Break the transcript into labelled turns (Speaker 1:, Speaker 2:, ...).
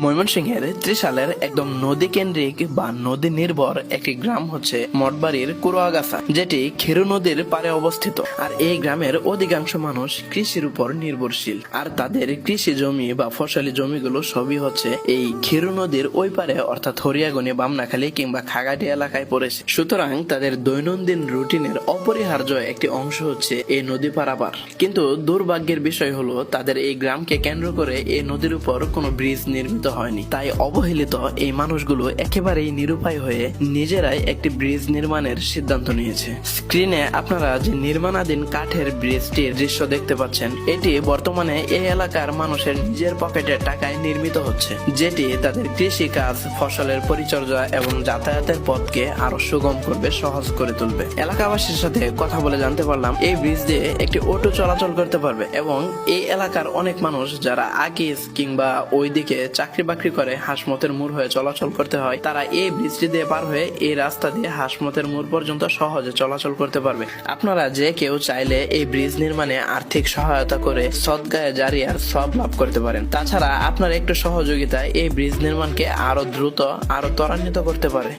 Speaker 1: ময়মনসিংহের ত্রিশালের একদম নদী কেন্দ্রিক বা নদী নির্ভর একটি গ্রাম হচ্ছে মঠবাড়ির কুরুয়াগাছা, যেটি খেরু নদীর পারে অবস্থিত। আর এই গ্রামের অধিকাংশ মানুষ কৃষির উপর নির্ভরশীল, আর তাদের কৃষি জমি বা ফসলি জমিগুলো সবই হচ্ছে এই খেরু নদীর ওই পারে, অর্থাৎ হরিয়াগনি, বামনাখালী কিংবা খাগাটি এলাকায় পড়েছে। সুতরাং তাদের দৈনন্দিন রুটিনের অপরিহার্য একটি অংশ হচ্ছে এই নদী পারাপার। কিন্তু দুর্ভাগ্যের বিষয় হলো তাদের এই গ্রামকে কেন্দ্র করে এই নদীর উপর কোনো ব্রিজ নির্মিত হয়নি। তাই অবহেলিত এই মানুষগুলো একেবারেই নিরুপায় হয়ে নিজেরাই একটি ব্রিজ নির্মাণের সিদ্ধান্ত নিয়েছে। স্ক্রিনে আপনারা যে নির্মাণাধীন কাঠের ব্রিজটির দৃশ্য দেখতে পাচ্ছেন, এটি বর্তমানে এই এলাকার মানুষের নিজের পকেটের টাকায় নির্মিত হচ্ছে, যেটি তাদের কৃষি কাজ, ফসলের পরিচর্যা এবং যাতায়াতের পথকে আরো সুগম করবে, সহজ করে তুলবে। এলাকাবাসীর সাথে কথা বলে জানতে পারলাম এই ব্রিজ দিয়ে একটি অটো চলাচল করতে পারবে এবং এই এলাকার অনেক মানুষ যারা আকিজ কিংবা ওইদিকে চাকরি বাকরি করে হাসমতের মোড় হয়ে চলাচল করতে হয়, তারা এই ব্রিজটি দিয়ে পার হয়ে এই রাস্তা দিয়ে হাসমতের মোড় পর্যন্ত সহজে চলাচল করতে পারবে। আপনারা যে কেউ চাইলে এই ব্রিজ নির্মাণে আর্থিক সহায়তা করে সদকায়ে জারিয়ার সওয়াব লাভ করতে পারেন। তাছাড়া আপনার একটু সহযোগিতা এই ব্রিজ নির্মাণকে আরো দ্রুত, আরো ত্বরান্বিত করতে পারে।